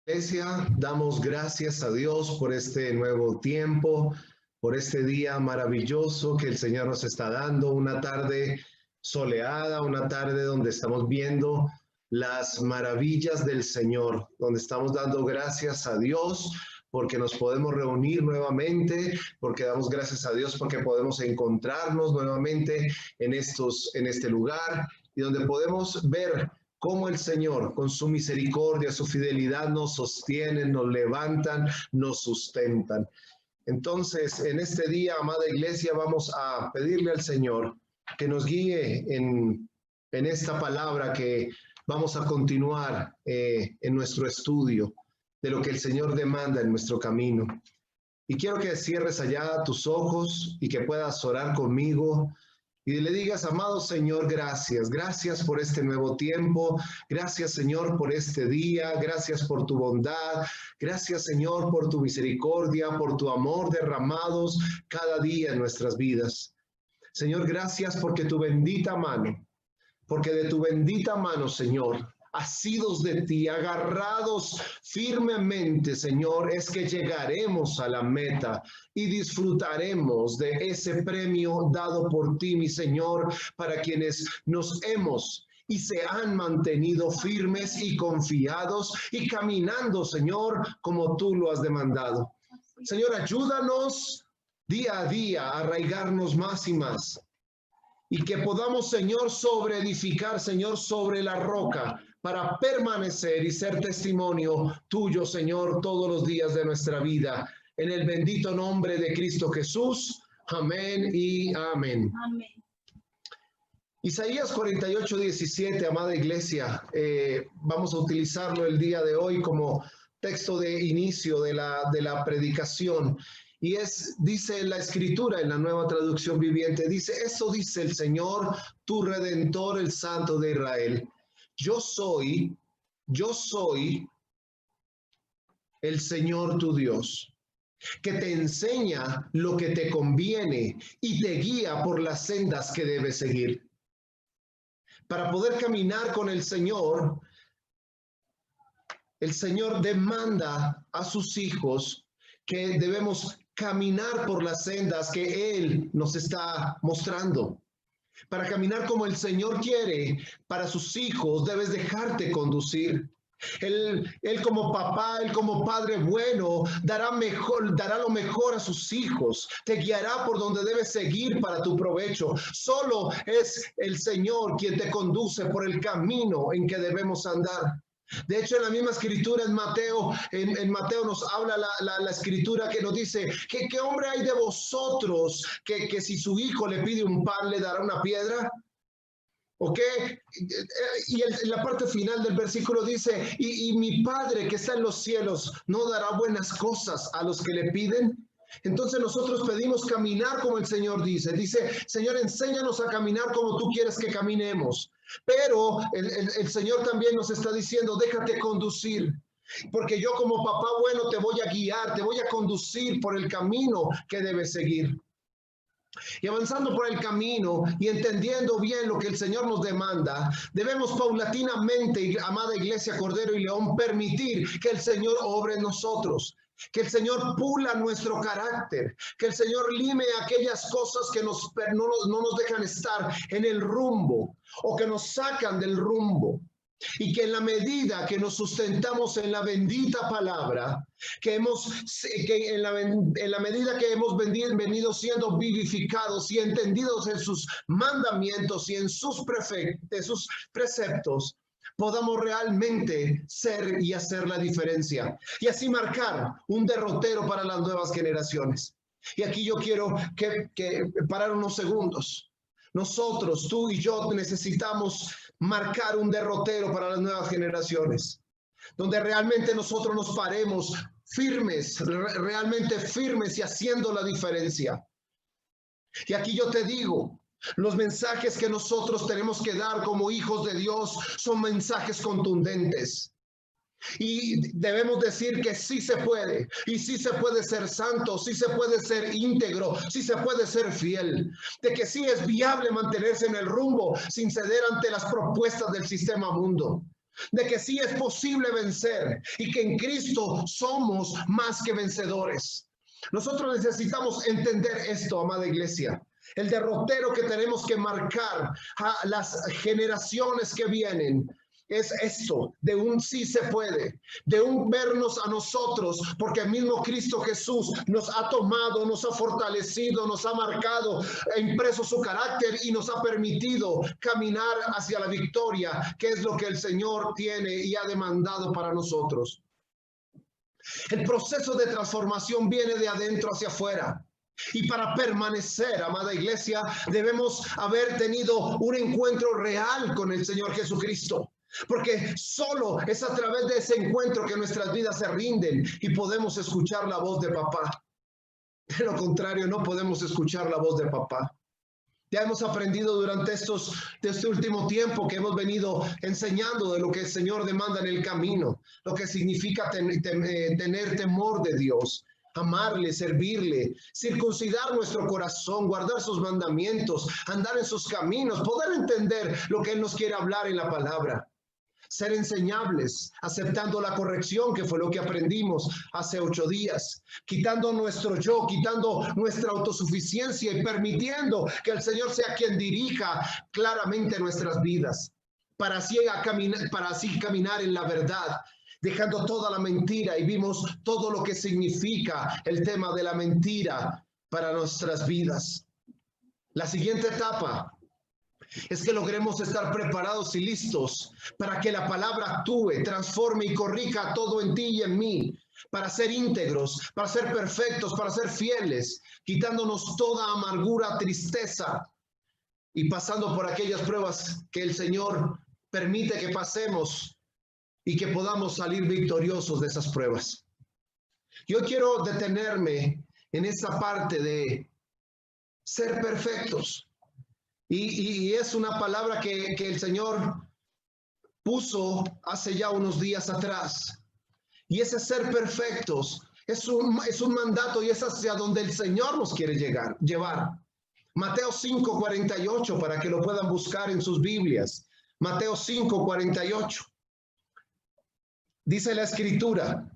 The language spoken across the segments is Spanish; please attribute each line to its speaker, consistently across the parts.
Speaker 1: Iglesia, damos gracias a Dios por este nuevo tiempo, por este día maravilloso que el Señor nos está dando, una tarde soleada, una tarde donde estamos viendo las maravillas del Señor, donde estamos dando gracias a Dios porque nos podemos reunir nuevamente, porque damos gracias a Dios porque podemos encontrarnos nuevamente en este lugar y donde podemos ver cómo el Señor, con su misericordia, su fidelidad, nos sostienen, nos levantan, nos sustentan. Entonces, en este día, amada iglesia, vamos a pedirle al Señor que nos guíe en esta palabra que vamos a continuar en nuestro estudio de lo que el Señor demanda en nuestro camino. Y quiero que cierres allá tus ojos y que puedas orar conmigo y le digas, amado Señor, gracias, gracias por este nuevo tiempo, gracias Señor por este día, gracias por tu bondad, gracias Señor por tu misericordia, por tu amor derramados cada día en nuestras vidas. Señor, gracias porque tu bendita mano, porque de tu bendita mano, Señor, asidos de ti, agarrados firmemente, Señor, es que llegaremos a la meta y disfrutaremos de ese premio dado por ti, mi Señor, para quienes nos hemos y se han mantenido firmes y confiados y caminando, Señor, como tú lo has demandado. Señor, ayúdanos día a día a arraigarnos más y más. Y que podamos, Señor, sobreedificar, Señor, sobre la roca para permanecer y ser testimonio tuyo, Señor, todos los días de nuestra vida. En el bendito nombre de Cristo Jesús. Amén y amén. Amén. Isaías 48, 17, amada iglesia, vamos a utilizarlo el día de hoy como texto de inicio de la predicación. Y dice la escritura en la Nueva Traducción Viviente, dice, eso dice el Señor, tu Redentor, el Santo de Israel. Yo soy el Señor tu Dios, que te enseña lo que te conviene y te guía por las sendas que debes seguir. Para poder caminar con el Señor demanda a sus hijos que debemos caminar por las sendas que Él nos está mostrando. Para caminar como el Señor quiere, para sus hijos debes dejarte conducir. Él como papá, Él como padre bueno, dará lo mejor a sus hijos, te guiará por donde debes seguir para tu provecho. Solo es el Señor quien te conduce por el camino en que debemos andar. De hecho, en la misma escritura en Mateo nos habla la escritura que nos dice que ¿qué hombre hay de vosotros que si su hijo le pide un pan le dará una piedra? ¿Ok? Y en la parte final del versículo dice, y mi Padre que está en los cielos no dará buenas cosas a los que le piden. Entonces nosotros pedimos caminar como el Señor dice. Dice, Señor, enséñanos a caminar como tú quieres que caminemos. Pero el Señor también nos está diciendo, déjate conducir. Porque yo como papá bueno te voy a guiar, te voy a conducir por el camino que debes seguir. Y avanzando por el camino y entendiendo bien lo que el Señor nos demanda, debemos paulatinamente, amada Iglesia Cordero y León, permitir que el Señor obre en nosotros, que el Señor pula nuestro carácter, que el Señor lime aquellas cosas que no nos dejan estar en el rumbo o que nos sacan del rumbo. Y que en la medida que nos sustentamos en la bendita palabra, en la medida que hemos venido siendo vivificados y entendidos en sus mandamientos y en sus preceptos, podamos realmente ser y hacer la diferencia y así marcar un derrotero para las nuevas generaciones. Y aquí yo quiero que parar unos segundos. Nosotros, tú y yo, necesitamos marcar un derrotero para las nuevas generaciones, donde realmente nosotros nos paremos firmes, realmente firmes y haciendo la diferencia. Y aquí yo te digo, los mensajes que nosotros tenemos que dar como hijos de Dios son mensajes contundentes. Y debemos decir que sí se puede, y sí se puede ser santo, sí se puede ser íntegro, sí se puede ser fiel, de que sí es viable mantenerse en el rumbo sin ceder ante las propuestas del sistema mundo. de que sí es posible vencer y que en Cristo somos más que vencedores. Nosotros necesitamos entender esto, amada iglesia. El derrotero que tenemos que marcar a las generaciones que vienen es esto, de un sí se puede, de un vernos a nosotros, porque el mismo Cristo Jesús nos ha tomado, nos ha fortalecido, nos ha marcado, ha impreso su carácter y nos ha permitido caminar hacia la victoria, que es lo que el Señor tiene y ha demandado para nosotros. El proceso de transformación viene de adentro hacia afuera. Y para permanecer, amada iglesia, debemos haber tenido un encuentro real con el Señor Jesucristo. Porque solo es a través de ese encuentro que nuestras vidas se rinden y podemos escuchar la voz de papá. De lo contrario, no podemos escuchar la voz de papá. Ya hemos aprendido durante este último tiempo que hemos venido enseñando de lo que el Señor demanda en el camino, lo que significa tener temor de Dios, amarle, servirle, circuncidar nuestro corazón, guardar sus mandamientos, andar en sus caminos, poder entender lo que Él nos quiere hablar en la palabra. Ser enseñables, aceptando la corrección, que fue lo que aprendimos hace 8 días, quitando nuestro yo, quitando nuestra autosuficiencia y permitiendo que el Señor sea quien dirija claramente nuestras vidas, para así caminar en la verdad, dejando toda la mentira, y vimos todo lo que significa el tema de la mentira para nuestras vidas. La siguiente etapa es que logremos estar preparados y listos para que la palabra actúe, transforme y corrija todo en ti y en mí, para ser íntegros, para ser perfectos, para ser fieles, quitándonos toda amargura, tristeza y pasando por aquellas pruebas que el Señor permite que pasemos y que podamos salir victoriosos de esas pruebas. Yo quiero detenerme en esa parte de ser perfectos. Y es una palabra que el Señor puso hace ya unos días atrás. Y ese ser perfectos es un mandato y es hacia donde el Señor nos quiere llevar. Mateo 5:48, para que lo puedan buscar en sus Biblias. Mateo 5:48. Dice la Escritura: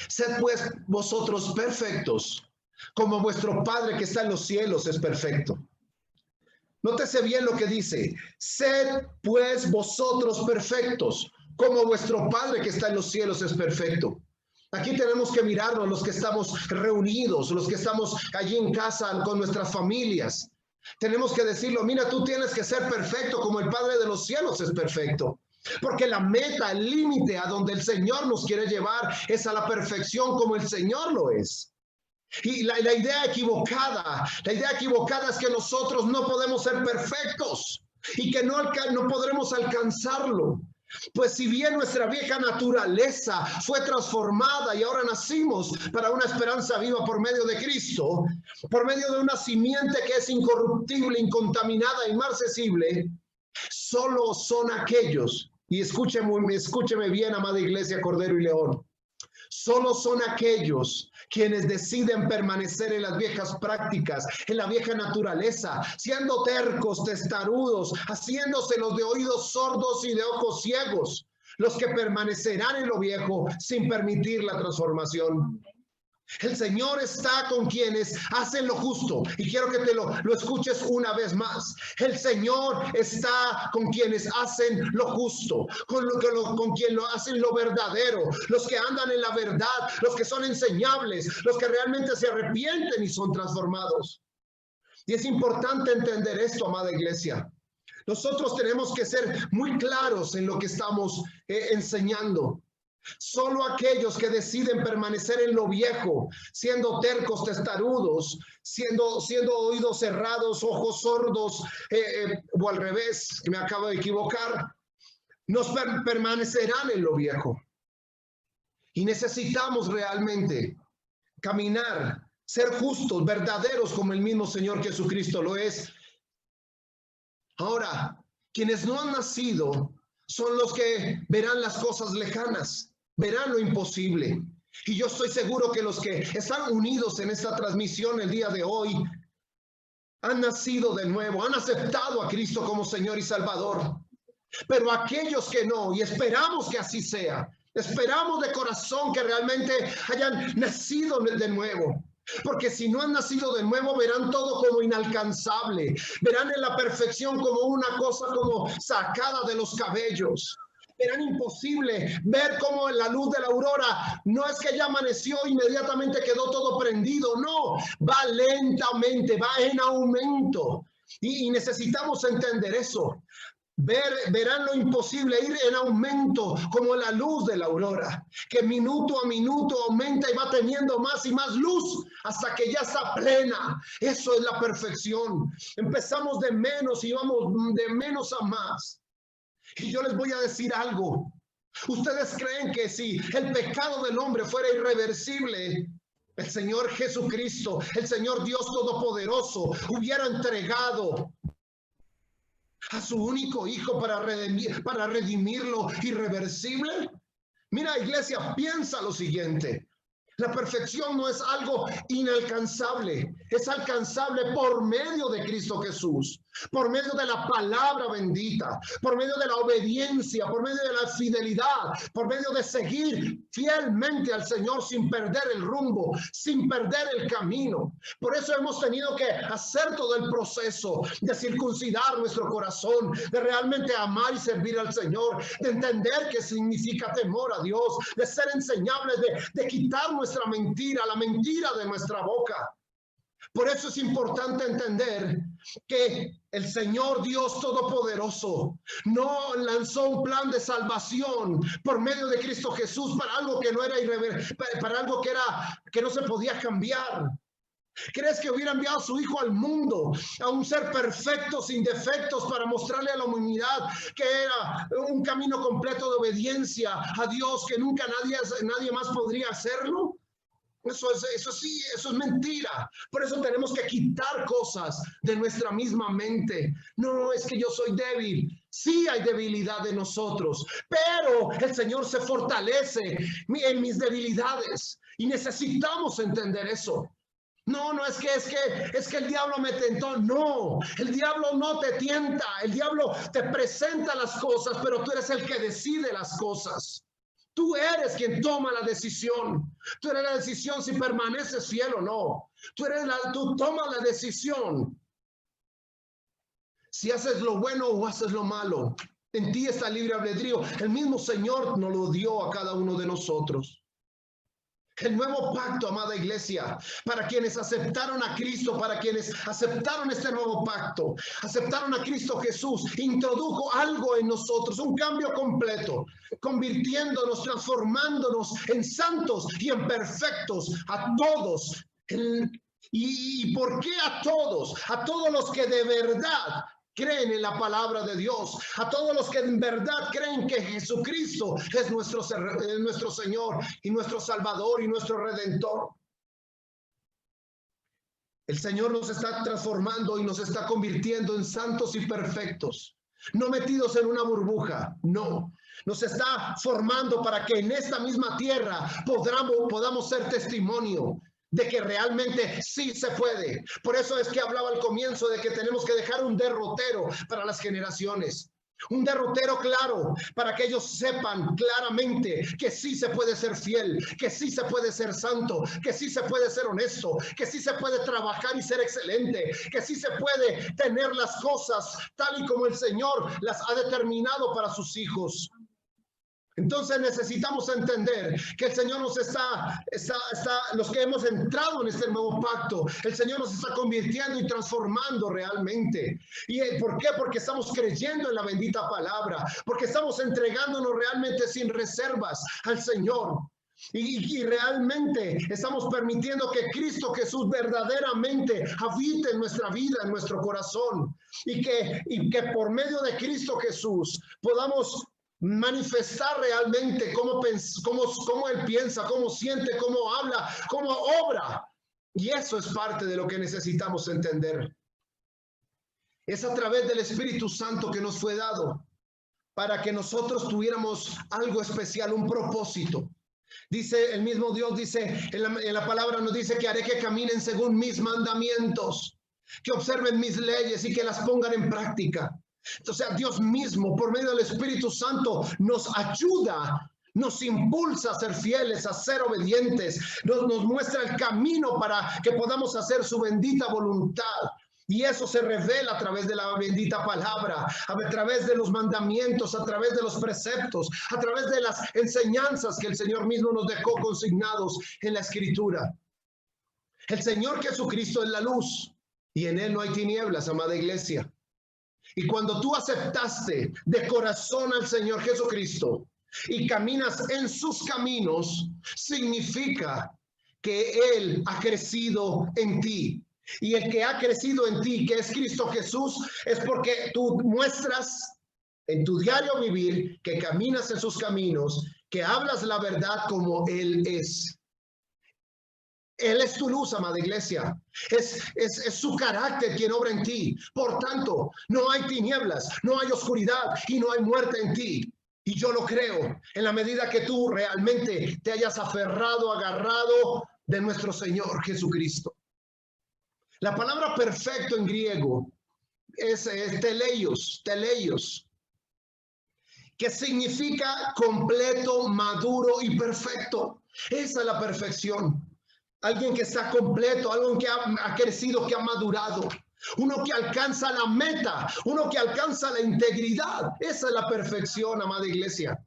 Speaker 1: sed pues vosotros perfectos, como vuestro Padre que está en los cielos es perfecto. Nótese bien lo que dice: sed pues vosotros perfectos, como vuestro Padre que está en los cielos es perfecto. Aquí tenemos que mirarnos los que estamos reunidos, los que estamos allí en casa con nuestras familias. Tenemos que decirlo: mira, tú tienes que ser perfecto como el Padre de los cielos es perfecto. Porque la meta, el límite a donde el Señor nos quiere llevar es a la perfección como el Señor lo es. Y la idea equivocada es que nosotros no podemos ser perfectos y que no podremos alcanzarlo. Pues si bien nuestra vieja naturaleza fue transformada y ahora nacimos para una esperanza viva por medio de Cristo, por medio de una simiente que es incorruptible, incontaminada, inmarcesible, solo son aquellos, y escúcheme bien, amada iglesia, Cordero y León, solo son aquellos quienes deciden permanecer en las viejas prácticas, en la vieja naturaleza, siendo tercos, testarudos, haciéndoselos de oídos sordos y de ojos ciegos, los que permanecerán en lo viejo sin permitir la transformación. El Señor está con quienes hacen lo justo. Y quiero que te lo escuches una vez más. El Señor está con quienes hacen lo justo, con quienes lo hacen lo verdadero, los que andan en la verdad, los que son enseñables, los que realmente se arrepienten y son transformados. Y es importante entender esto, amada iglesia. Nosotros tenemos que ser muy claros en lo que estamos enseñando. Solo aquellos que deciden permanecer en lo viejo, siendo tercos, testarudos, siendo oídos cerrados, ojos sordos, o al revés, me acabo de equivocar, nos permanecerán en lo viejo. Y necesitamos realmente caminar, ser justos, verdaderos, como el mismo Señor Jesucristo lo es. Ahora, quienes no han nacido son los que verán las cosas lejanas, verán lo imposible. Y yo estoy seguro que los que están unidos en esta transmisión el día de hoy han nacido de nuevo, han aceptado a Cristo como Señor y Salvador. Pero aquellos que no, y esperamos que así sea, esperamos de corazón que realmente hayan nacido de nuevo. Porque si no han nacido de nuevo, verán todo como inalcanzable. Verán en la perfección como una cosa como sacada de los cabellos. Verán imposible ver cómo en la luz de la aurora no es que ya amaneció, inmediatamente quedó todo prendido. No, va lentamente, va en aumento. Y necesitamos entender eso. Verán lo imposible, ir en aumento como la luz de la aurora, que minuto a minuto aumenta y va teniendo más y más luz hasta que ya está plena. Eso es la perfección. Empezamos de menos y vamos de menos a más. Y yo les voy a decir algo. ¿Ustedes creen que si el pecado del hombre fuera irreversible, el Señor Jesucristo, el Señor Dios Todopoderoso, hubiera entregado a su único hijo para redimirlo irreversible? Mira, iglesia, piensa lo siguiente. La perfección no es algo inalcanzable, es alcanzable por medio de Cristo Jesús, por medio de la palabra bendita, por medio de la obediencia, por medio de la fidelidad, por medio de seguir fielmente al Señor sin perder el rumbo, sin perder el camino. Por eso hemos tenido que hacer todo el proceso de circuncidar nuestro corazón, de realmente amar y servir al Señor, de entender qué significa temor a Dios, de ser enseñables, de quitar nuestra mentira, la mentira de nuestra boca. Por eso es importante entender que el Señor Dios Todopoderoso no lanzó un plan de salvación por medio de Cristo Jesús para algo que no era para algo que no se podía cambiar. ¿Crees que hubiera enviado a su hijo al mundo, a un ser perfecto, sin defectos, para mostrarle a la humanidad que era un camino completo de obediencia a Dios, que nunca nadie más podría hacerlo? Eso es mentira. Por eso tenemos que quitar cosas de nuestra misma mente. No, es que yo soy débil. Sí hay debilidad en nosotros, pero el Señor se fortalece en mis debilidades y necesitamos entender eso. No, es que el diablo me tentó. No, el diablo no te tienta. El diablo te presenta las cosas, pero tú eres el que decide las cosas. Tú eres quien toma la decisión. Tú eres la decisión si permaneces fiel o no. Tú tomas la decisión. Si haces lo bueno o haces lo malo. En ti está libre albedrío. El mismo Señor nos lo dio a cada uno de nosotros. El nuevo pacto, amada iglesia, para quienes aceptaron a Cristo, para quienes aceptaron este nuevo pacto, aceptaron a Cristo Jesús, introdujo algo en nosotros, un cambio completo, convirtiéndonos, transformándonos en santos y en perfectos a todos. ¿Y por qué a todos? A todos los que de verdad creen en la palabra de Dios, a todos los que en verdad creen que Jesucristo es nuestro Señor y nuestro Salvador y nuestro Redentor. El Señor nos está transformando y nos está convirtiendo en santos y perfectos, no metidos en una burbuja, no. Nos está formando para que en esta misma tierra podamos ser testimonio de que realmente sí se puede. Por eso es que hablaba al comienzo de que tenemos que dejar un derrotero para las generaciones. Un derrotero claro para que ellos sepan claramente que sí se puede ser fiel, que sí se puede ser santo, que sí se puede ser honesto, que sí se puede trabajar y ser excelente, que sí se puede tener las cosas tal y como el Señor las ha determinado para sus hijos. Entonces necesitamos entender que el Señor nos los que hemos entrado en este nuevo pacto, el Señor nos está convirtiendo y transformando realmente. ¿Y por qué? Porque estamos creyendo en la bendita palabra, porque estamos entregándonos realmente sin reservas al Señor. Y realmente estamos permitiendo que Cristo Jesús verdaderamente habite en nuestra vida, en nuestro corazón. Y que por medio de Cristo Jesús podamos manifestar realmente cómo Él piensa, cómo siente, cómo habla, cómo obra. Y eso es parte de lo que necesitamos entender. Es a través del Espíritu Santo que nos fue dado para que nosotros tuviéramos algo especial, un propósito. Dice el mismo Dios, dice en la palabra nos dice que haré que caminen según mis mandamientos, que observen mis leyes y que las pongan en práctica. O sea, Dios mismo, por medio del Espíritu Santo, nos ayuda, nos impulsa a ser fieles, a ser obedientes, nos muestra el camino para que podamos hacer su bendita voluntad. Y eso se revela a través de la bendita palabra, a través de los mandamientos, a través de los preceptos, a través de las enseñanzas que el Señor mismo nos dejó consignados en la Escritura. El Señor Jesucristo es la luz y en Él no hay tinieblas, amada iglesia. Y cuando tú aceptaste de corazón al Señor Jesucristo y caminas en sus caminos, significa que Él ha crecido en ti. Y el que ha crecido en ti, que es Cristo Jesús, es porque tú muestras en tu diario vivir que caminas en sus caminos, que hablas la verdad como Él es. Él es tu luz, amada iglesia. Es su carácter quien obra en ti. Por tanto, no hay tinieblas, no hay oscuridad y no hay muerte en ti. Y yo lo creo en la medida que tú realmente te hayas aferrado, agarrado de nuestro Señor Jesucristo. La palabra perfecto en griego es teleios, que significa completo, maduro y perfecto. Esa es la perfección. Alguien que está completo, alguien que ha crecido, que ha madurado. Uno que alcanza la meta, uno que alcanza la integridad. Esa es la perfección, amada iglesia.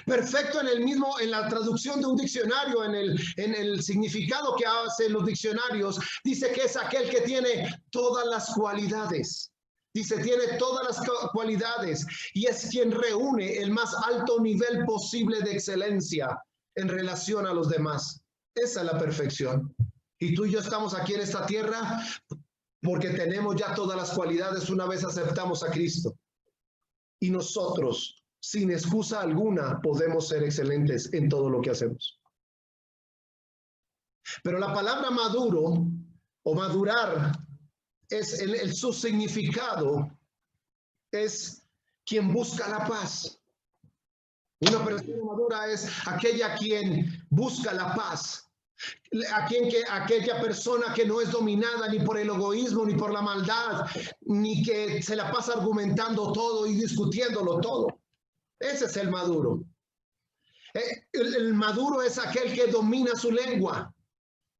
Speaker 1: Perfecto en la traducción de un diccionario, en el significado que hacen los diccionarios, dice que es aquel que tiene todas las cualidades. Dice, tiene todas las cualidades y es quien reúne el más alto nivel posible de excelencia en relación a los demás. Esa es la perfección. Y tú y yo estamos aquí en esta tierra porque tenemos ya todas las cualidades una vez aceptamos a Cristo. Y nosotros, sin excusa alguna, podemos ser excelentes en todo lo que hacemos. Pero la palabra maduro o madurar, su significado es quien busca la paz. Una persona madura es aquella quien busca la paz. Aquella persona que no es dominada ni por el egoísmo, ni por la maldad, ni que se la pasa argumentando todo y discutiéndolo todo. Ese es el maduro. El maduro es aquel que domina su lengua.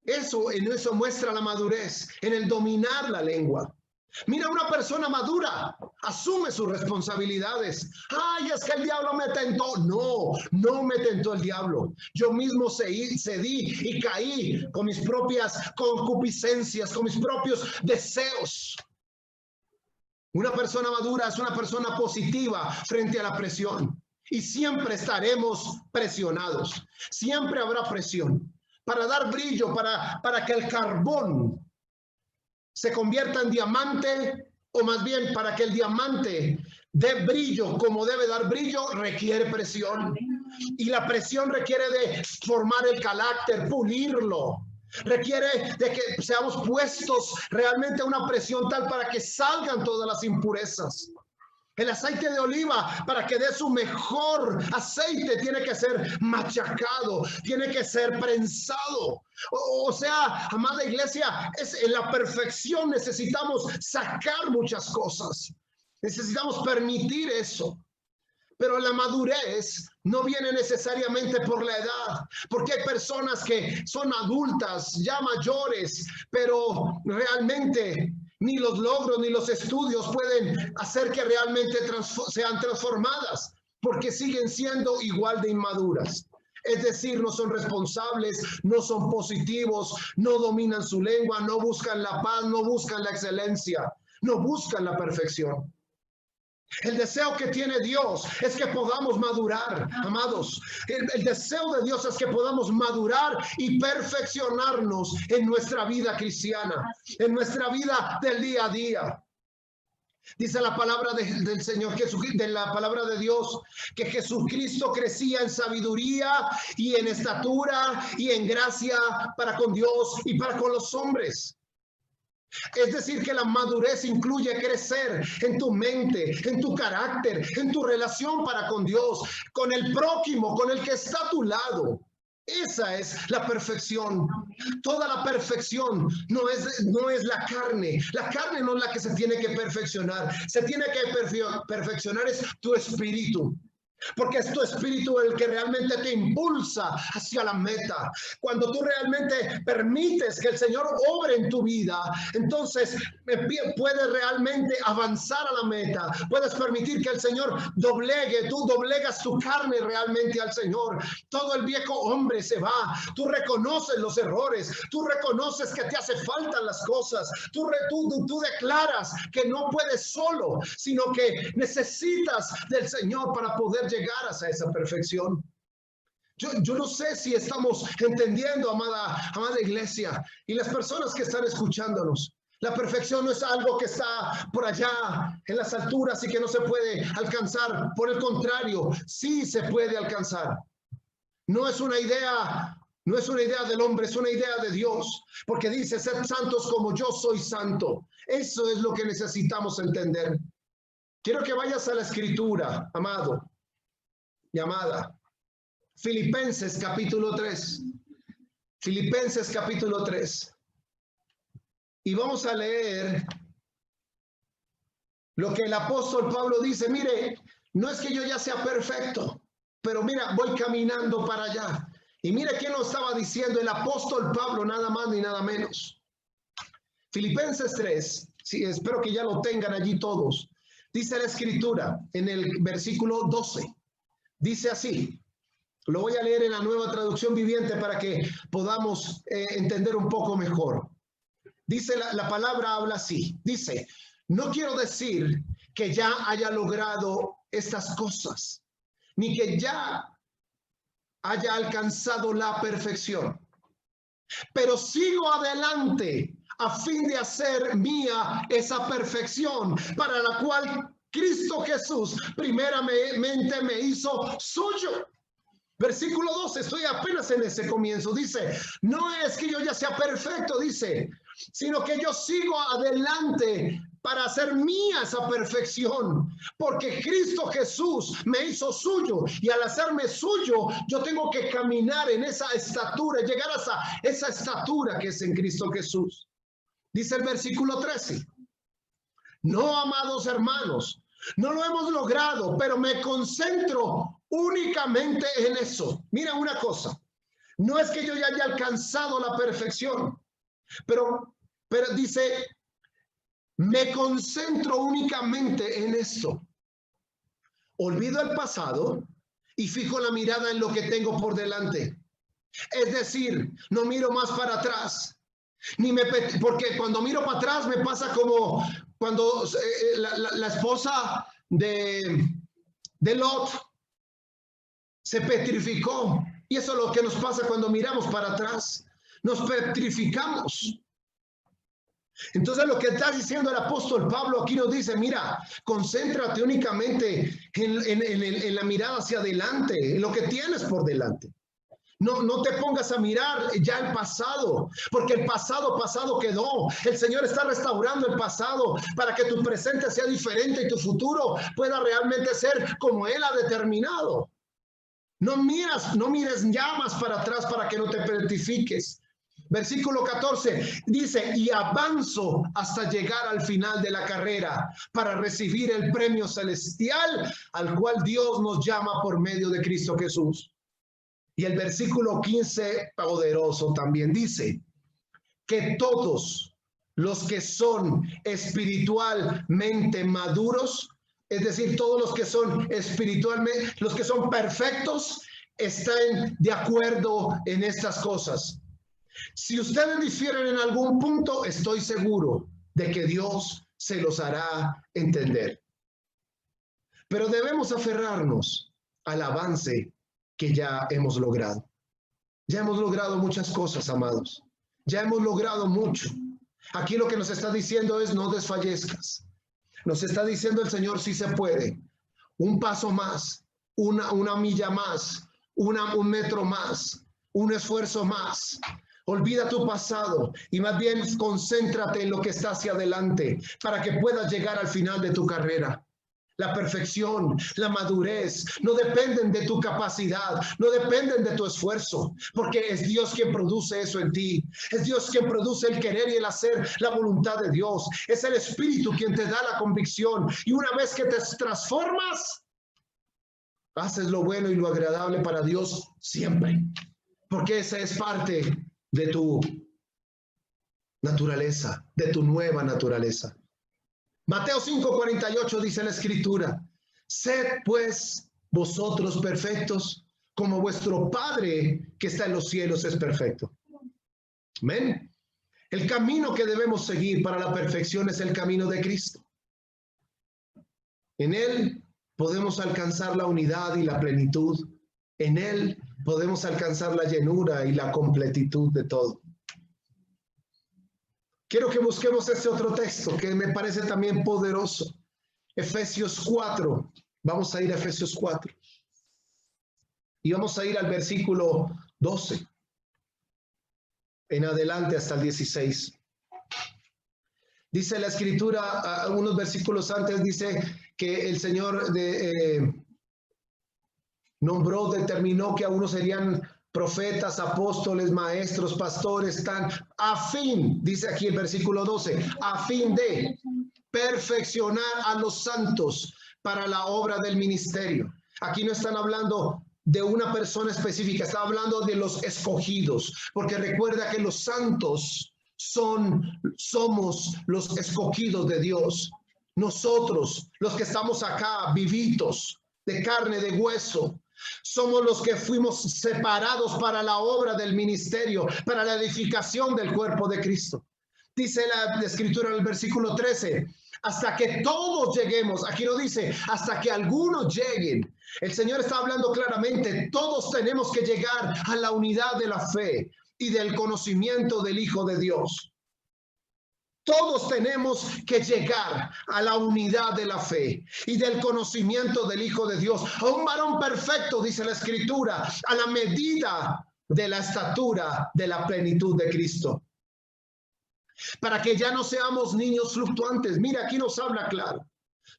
Speaker 1: En eso muestra la madurez, en el dominar la lengua. Mira, una persona madura asume sus responsabilidades. Ay, es que el diablo me tentó. No me tentó el diablo. Yo mismo cedí y caí con mis propias concupiscencias, con mis propios deseos. Una persona madura es una persona positiva frente a la presión. Y siempre estaremos presionados. Siempre habrá presión. Para dar brillo, para que el carbón se convierta en diamante, o más bien para que el diamante dé brillo como debe dar brillo, requiere presión. Y la presión requiere de formar el carácter, pulirlo. Requiere de que seamos puestos realmente a una presión tal para que salgan todas las impurezas. El aceite de oliva, para que dé su mejor aceite, tiene que ser machacado, tiene que ser prensado. O sea, amada iglesia, en la perfección necesitamos sacar muchas cosas. Necesitamos permitir eso. Pero la madurez no viene necesariamente por la edad, porque hay personas que son adultas, ya mayores, pero realmente ni los logros ni los estudios pueden hacer que realmente sean transformadas, porque siguen siendo igual de inmaduras. Es decir, no son responsables, no son positivos, no dominan su lengua, no buscan la paz, no buscan la excelencia, no buscan la perfección. El deseo que tiene Dios es que podamos madurar, amados. El deseo de Dios es que podamos madurar y perfeccionarnos en nuestra vida cristiana, en nuestra vida del día a día. Dice la palabra del Señor Jesucristo, de la palabra de Dios, que Jesucristo crecía en sabiduría y en estatura y en gracia para con Dios y para con los hombres. Es decir, que la madurez incluye crecer en tu mente, en tu carácter, en tu relación para con Dios, con el prójimo, con el que está a tu lado. Esa es la perfección. Toda la perfección no es la carne. La carne no es la que se tiene que perfeccionar. Se tiene que perfeccionar es tu espíritu. Porque es tu espíritu el que realmente te impulsa hacia la meta. Cuando tú realmente permites que el Señor obre en tu vida, entonces puedes realmente avanzar a la meta. Puedes permitir que el Señor tú doblegas tu carne realmente al Señor. Todo el viejo hombre se va. Tú reconoces los errores. Tú reconoces que te hace falta las cosas. Tú declaras que no puedes solo, sino que necesitas del Señor para poder llegar hasta esa perfección. Yo no sé si estamos entendiendo, amada iglesia, y las personas que están escuchándonos. La perfección no es algo que está por allá en las alturas y que no se puede alcanzar. Por el contrario, sí se puede alcanzar. No es una idea del hombre, es una idea de Dios. Porque dice, sed santos como yo soy santo. Eso es lo que necesitamos entender. Quiero que vayas a la escritura, amado y amada. Filipenses capítulo 3. Filipenses capítulo 3. Y vamos a leer lo que el apóstol Pablo dice. Mire, no es que yo ya sea perfecto, pero mira, voy caminando para allá. Y mire quién lo estaba diciendo, el apóstol Pablo, nada más ni nada menos. Filipenses 3, sí, espero que ya lo tengan allí todos. Dice la escritura en el versículo 12. Dice así, lo voy a leer en la Nueva Traducción Viviente para que podamos entender un poco mejor. Dice la palabra, habla así. Dice, no quiero decir que ya haya logrado estas cosas, ni que ya haya alcanzado la perfección, pero sigo adelante a fin de hacer mía esa perfección para la cual Cristo Jesús primeramente me hizo suyo. Versículo 12, estoy apenas en ese comienzo. Dice, no es que yo ya sea perfecto, dice, sino que yo sigo adelante para hacer mía esa perfección, porque Cristo Jesús me hizo suyo, y al hacerme suyo, yo tengo que caminar en esa estatura, llegar a esa estatura que es en Cristo Jesús. Dice el versículo 13, no, amados hermanos, no lo hemos logrado, pero me concentro únicamente en eso. Mira una cosa, no es que yo ya haya alcanzado la perfección, pero dice, me concentro únicamente en esto. Olvido el pasado y fijo la mirada en lo que tengo por delante. Es decir, no miro más para atrás, porque cuando miro para atrás me pasa como cuando la esposa de Lot se petrificó. Y eso es lo que nos pasa cuando miramos para atrás. Nos petrificamos. Entonces lo que está diciendo el apóstol Pablo aquí nos dice, mira, concéntrate únicamente en la mirada hacia adelante, en lo que tienes por delante. No te pongas a mirar ya el pasado, porque el pasado quedó. El Señor está restaurando el pasado para que tu presente sea diferente y tu futuro pueda realmente ser como Él ha determinado. No mires ya más para atrás para que no te petrifiques. Versículo 14 dice, y avanzo hasta llegar al final de la carrera para recibir el premio celestial al cual Dios nos llama por medio de Cristo Jesús. Y el versículo 15, poderoso también, dice que todos los que son espiritualmente maduros, es decir, todos los que son espiritualmente, los que son perfectos, están de acuerdo en estas cosas. Si ustedes difieren en algún punto, estoy seguro de que Dios se los hará entender. Pero debemos aferrarnos al avance que ya hemos logrado. Ya hemos logrado muchas cosas, amados. Ya hemos logrado mucho. Aquí lo que nos está diciendo es no desfallezcas. Nos está diciendo el Señor, sí se puede. Un paso más, una milla más, un metro más, un esfuerzo más. Olvida tu pasado y más bien concéntrate en lo que está hacia adelante para que puedas llegar al final de tu carrera. La perfección, la madurez, no dependen de tu capacidad, no dependen de tu esfuerzo, porque es Dios quien produce eso en ti. Es Dios quien produce el querer y el hacer la voluntad de Dios. Es el Espíritu quien te da la convicción. Y una vez que te transformas, haces lo bueno y lo agradable para Dios siempre, porque esa es parte de tu naturaleza, de tu nueva naturaleza. Mateo 5:48 dice la Escritura: sed pues vosotros perfectos, como vuestro Padre que está en los cielos es perfecto. Amén. El camino que debemos seguir para la perfección es el camino de Cristo. En Él podemos alcanzar la unidad y la plenitud. En Él podemos alcanzar la llenura y la completitud de todo. Quiero que busquemos este otro texto que me parece también poderoso. Efesios 4. Vamos a ir a Efesios 4. Y vamos a ir al versículo 12. En adelante hasta el 16. Dice la Escritura, unos versículos antes, dice que el Señor nombró, determinó que a unos serían profetas, apóstoles, maestros, pastores, a fin, dice aquí el versículo 12, a fin de perfeccionar a los santos para la obra del ministerio. Aquí no están hablando de una persona específica, está hablando de los escogidos, porque recuerda que los santos somos los escogidos de Dios. Nosotros, los que estamos acá, vivitos, de carne, de hueso, somos los que fuimos separados para la obra del ministerio, para la edificación del cuerpo de Cristo. Dice la Escritura en el versículo 13, hasta que todos lleguemos, aquí no dice, hasta que algunos lleguen. El Señor está hablando claramente, todos tenemos que llegar a la unidad de la fe y del conocimiento del Hijo de Dios. Todos tenemos que llegar a la unidad de la fe y del conocimiento del Hijo de Dios, a un varón perfecto, dice la Escritura, a la medida de la estatura de la plenitud de Cristo. Para que ya no seamos niños fluctuantes. Mira, aquí nos habla claro.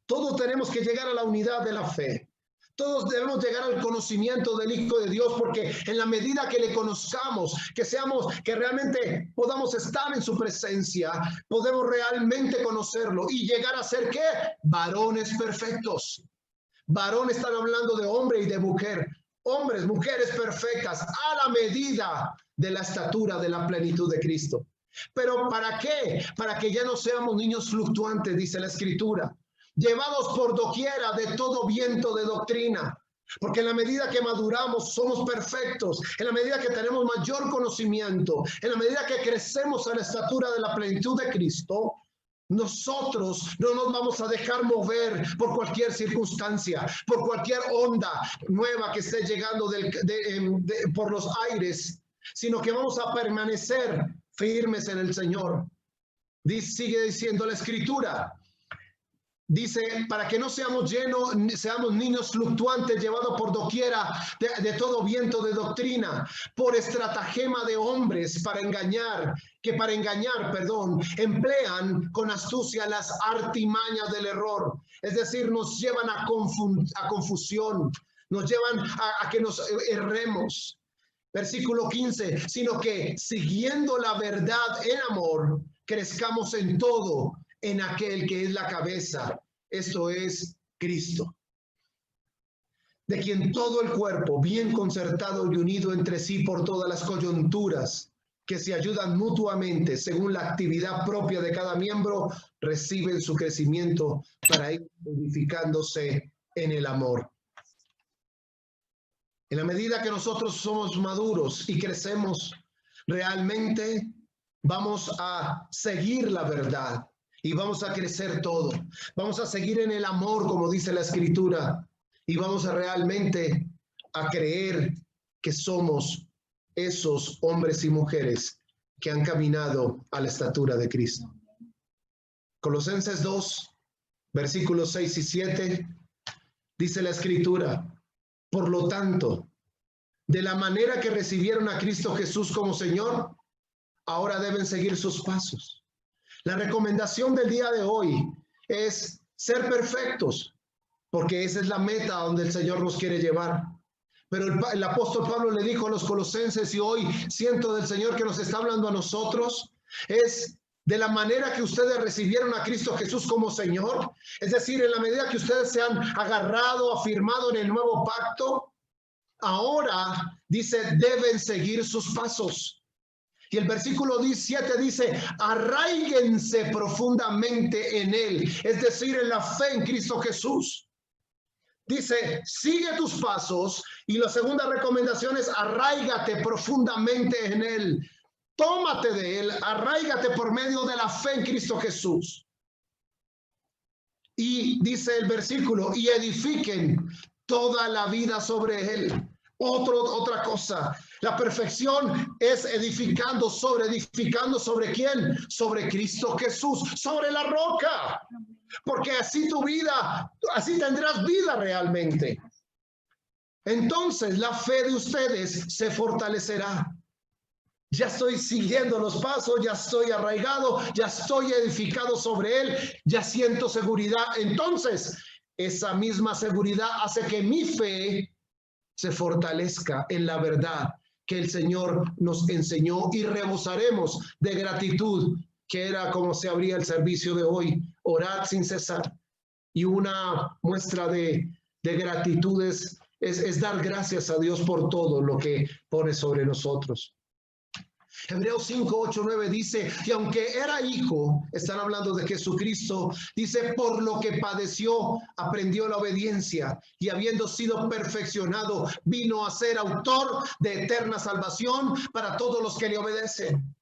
Speaker 1: Todos tenemos que llegar a la unidad de la fe. Todos debemos llegar al conocimiento del Hijo de Dios, porque en la medida que le conozcamos, que realmente podamos estar en su presencia, podemos realmente conocerlo y llegar a ser, ¿qué? Varones perfectos. Varones, están hablando de hombre y de mujer. Hombres, mujeres perfectas, a la medida de la estatura de la plenitud de Cristo. ¿Pero para qué? Para que ya no seamos niños fluctuantes, dice la Escritura, llevados por doquiera de todo viento de doctrina, porque en la medida que maduramos somos perfectos, en la medida que tenemos mayor conocimiento, en la medida que crecemos a la estatura de la plenitud de Cristo, nosotros no nos vamos a dejar mover por cualquier circunstancia, por cualquier onda nueva que esté llegando por los aires, sino que vamos a permanecer firmes en el Señor. Sigue diciendo la Escritura. Dice, para que no seamos niños fluctuantes, llevados por doquiera de todo viento de doctrina, por estratagema de hombres para engañar, emplean con astucia las artimañas del error. Es decir, nos llevan a confusión, nos llevan a que nos erremos. Versículo 15, sino que siguiendo la verdad en amor, crezcamos en todo en aquel que es la cabeza, esto es Cristo, de quien todo el cuerpo, bien concertado y unido entre sí por todas las coyunturas, que se ayudan mutuamente según la actividad propia de cada miembro, reciben su crecimiento para ir edificándose en el amor. En la medida que nosotros somos maduros y crecemos, realmente vamos a seguir la verdad y vamos a crecer todo. Vamos a seguir en el amor, como dice la Escritura, y vamos a realmente a creer que somos esos hombres y mujeres que han caminado a la estatura de Cristo. Colosenses 2, versículos 6 y 7, dice la Escritura, por lo tanto, de la manera que recibieron a Cristo Jesús como Señor, ahora deben seguir sus pasos. La recomendación del día de hoy es ser perfectos, porque esa es la meta donde el Señor nos quiere llevar. Pero el apóstol Pablo le dijo a los colosenses, y hoy siento del Señor que nos está hablando a nosotros, es de la manera que ustedes recibieron a Cristo Jesús como Señor, es decir, en la medida que ustedes se han agarrado, afirmado en el nuevo pacto, ahora dice, deben seguir sus pasos. Y el versículo 17 dice, arraíguense profundamente en Él, es decir, en la fe en Cristo Jesús. Dice, sigue tus pasos, y la segunda recomendación es arraígate profundamente en Él. Tómate de Él, arraígate por medio de la fe en Cristo Jesús. Y dice el versículo, y edifiquen toda la vida sobre Él. Otra cosa, la perfección es edificando sobre quién, sobre Cristo Jesús, sobre la roca, porque así tu vida, así tendrás vida realmente. Entonces la fe de ustedes se fortalecerá. Ya estoy siguiendo los pasos, ya estoy arraigado, ya estoy edificado sobre él, ya siento seguridad. Entonces esa misma seguridad hace que mi fe se fortalezca en la verdad que el Señor nos enseñó, y rebosaremos de gratitud, que era como se abría el servicio de hoy, orad sin cesar. Y una muestra de gratitud es dar gracias a Dios por todo lo que pone sobre nosotros. Hebreos 5, 8, 9 dice, y aunque era hijo, están hablando de Jesucristo, dice, por lo que padeció, aprendió la obediencia, y habiendo sido perfeccionado, vino a ser autor de eterna salvación para todos los que le obedecen.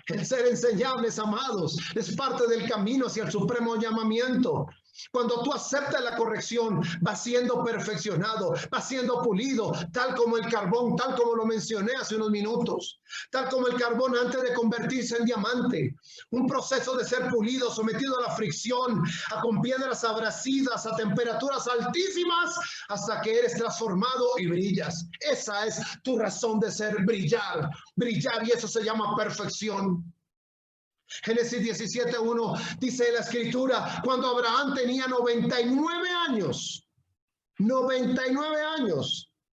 Speaker 1: El ser enseñables, amados, es parte del camino hacia el supremo llamamiento. Cuando tú aceptas la corrección, vas siendo perfeccionado, vas siendo pulido, tal como el carbón, tal como lo mencioné hace unos minutos, tal como el carbón antes de convertirse en diamante. Un proceso de ser pulido, sometido a la fricción, con piedras abrasidas, a temperaturas altísimas, hasta que eres transformado y brillas. Esa es tu razón de ser, brillar, y eso se llama perfección. Génesis 17:1 dice la escritura, cuando Abraham tenía 99 años,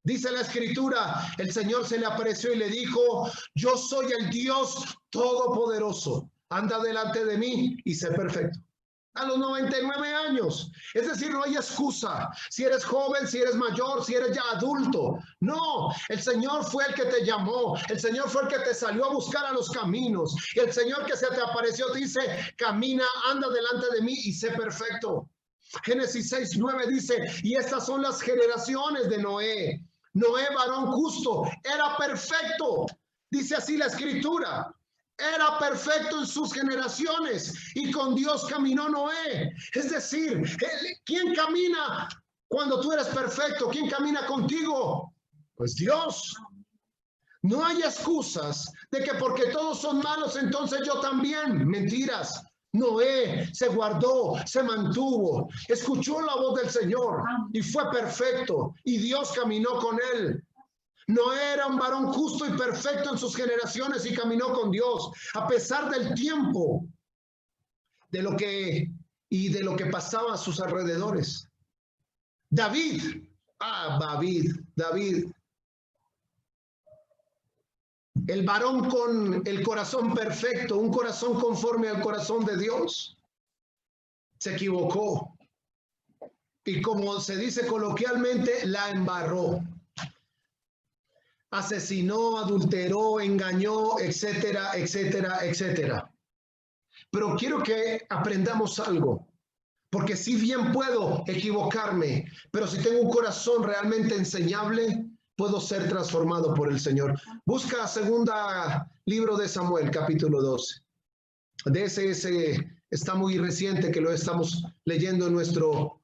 Speaker 1: dice la escritura, el Señor se le apareció y le dijo, yo soy el Dios todopoderoso, anda delante de mí y sé perfecto. A los 99 años, es decir, no hay excusa, si eres joven, si eres mayor, si eres ya adulto, no, el Señor fue el que te llamó, el Señor fue el que te salió a buscar a los caminos, y el Señor que se te apareció te dice, camina, anda delante de mí y sé perfecto. Génesis 6:9 dice, y estas son las generaciones de Noé. Noé, varón justo, era perfecto, dice así la escritura. Era perfecto en sus generaciones y con Dios caminó Noé. Es decir, ¿quién camina cuando tú eres perfecto? ¿Quién camina contigo? Pues Dios. No hay excusas de que porque todos son malos, entonces yo también. Mentiras. Noé se guardó, se mantuvo, escuchó la voz del Señor y fue perfecto y Dios caminó con él. Noé era un varón justo y perfecto en sus generaciones y caminó con Dios a pesar del tiempo de lo que pasaba a sus alrededores. David, el varón con el corazón perfecto, un corazón conforme al corazón de Dios, se equivocó y, como se dice coloquialmente, la embarró. Asesinó, adulteró, engañó, etcétera, etcétera, etcétera. Pero quiero que aprendamos algo, porque si bien puedo equivocarme, pero si tengo un corazón realmente enseñable, puedo ser transformado por el Señor. Busca segunda libro de Samuel, capítulo 12. De ese está muy reciente, que lo estamos leyendo en nuestro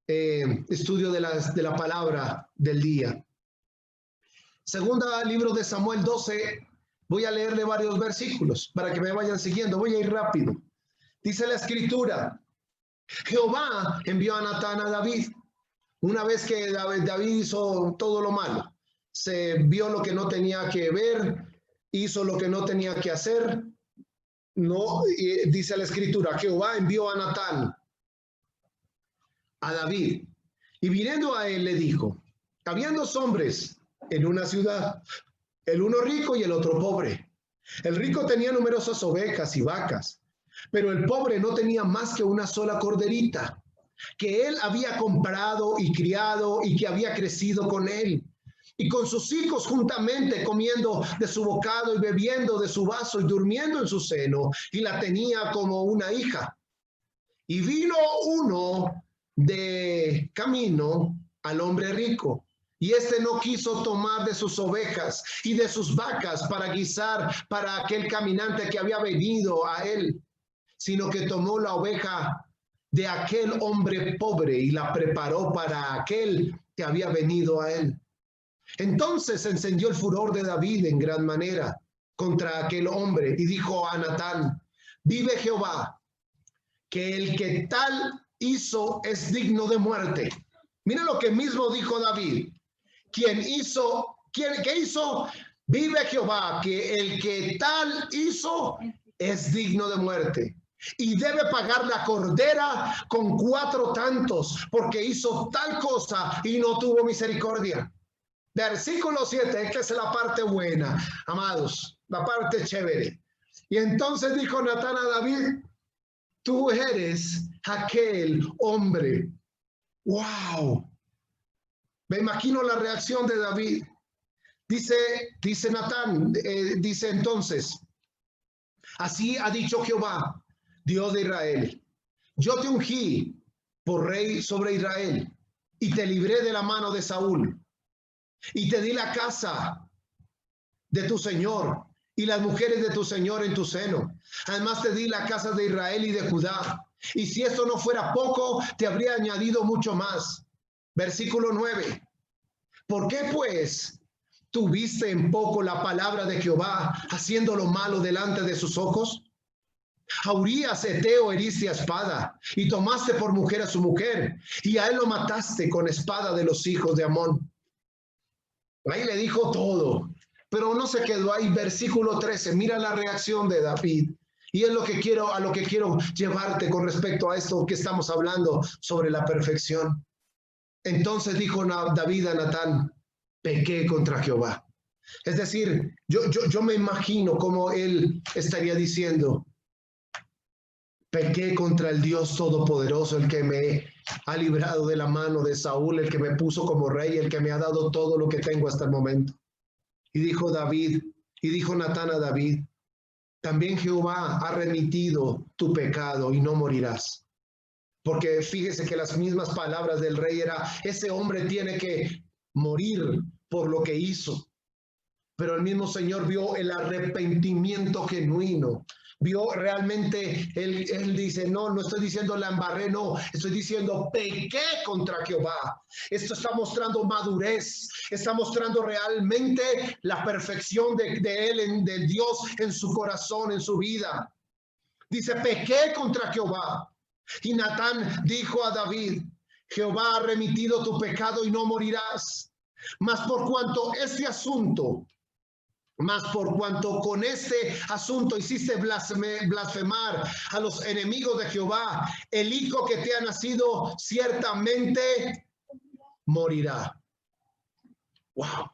Speaker 1: estudio de la palabra del día. Segunda libro de Samuel 12, voy a leerle varios versículos para que me vayan siguiendo, voy a ir rápido. Dice la escritura, Jehová envió a Natán a David. Una vez que David hizo todo lo malo, se vio lo que no tenía que ver, hizo lo que no tenía que hacer, no, dice la escritura, Jehová envió a Natán a David. Y viniendo a él le dijo, habían dos hombres en una ciudad, el uno rico y el otro pobre. El rico tenía numerosas ovejas y vacas, pero el pobre no tenía más que una sola corderita, que él había comprado y criado y que había crecido con él. Y con sus hijos juntamente, comiendo de su bocado y bebiendo de su vaso y durmiendo en su seno, y la tenía como una hija. Y vino uno de camino al hombre rico, y éste no quiso tomar de sus ovejas y de sus vacas para guisar para aquel caminante que había venido a él, sino que tomó la oveja de aquel hombre pobre y la preparó para aquel que había venido a él. Entonces encendió el furor de David en gran manera contra aquel hombre y dijo a Natán, vive Jehová, que el que tal hizo es digno de muerte. Mira lo que mismo dijo David. ¿Quién hizo? ¿Qué hizo? Vive Jehová, que el que tal hizo es digno de muerte. Y debe pagar la cordera con 4 tantos, porque hizo tal cosa y no tuvo misericordia. Versículo 7, esta es la parte buena, amados, la parte chévere. Y entonces dijo Natán a David, tú eres aquel hombre. ¡Wow! Me imagino la reacción de David. Dice Natán, dice entonces, así ha dicho Jehová, Dios de Israel, yo te ungí por rey sobre Israel y te libré de la mano de Saúl y te di la casa de tu señor y las mujeres de tu señor en tu seno. Además te di la casa de Israel y de Judá. Y si esto no fuera poco, te habría añadido mucho más. Versículo 9. ¿Por qué pues tuviste en poco la palabra de Jehová, haciendo lo malo delante de sus ojos? A Urías Eteo heriste a espada y tomaste por mujer a su mujer, y a él lo mataste con espada de los hijos de Amón. Ahí le dijo todo, pero no se quedó ahí. Versículo 13, mira la reacción de David. Y es a lo que quiero llevarte con respecto a esto que estamos hablando sobre la perfección. Entonces dijo David a Natán, pequé contra Jehová. Es decir, yo me imagino cómo él estaría diciendo, pequé contra el Dios Todopoderoso, el que me ha librado de la mano de Saúl, el que me puso como rey, el que me ha dado todo lo que tengo hasta el momento. Y dijo Natán a David, también Jehová ha remitido tu pecado y no morirás. Porque fíjese que las mismas palabras del rey era, ese hombre tiene que morir por lo que hizo. Pero el mismo Señor vio el arrepentimiento genuino. Vio realmente, él dice, no estoy diciendo la embarré, no, estoy diciendo pequé contra Jehová. Esto está mostrando madurez, está mostrando realmente la perfección de él, del Dios en su corazón, en su vida. Dice, pequé contra Jehová. Y Natán dijo a David, Jehová ha remitido tu pecado y no morirás. Mas por cuanto con este asunto hiciste blasfemar a los enemigos de Jehová, el hijo que te ha nacido ciertamente morirá. Wow.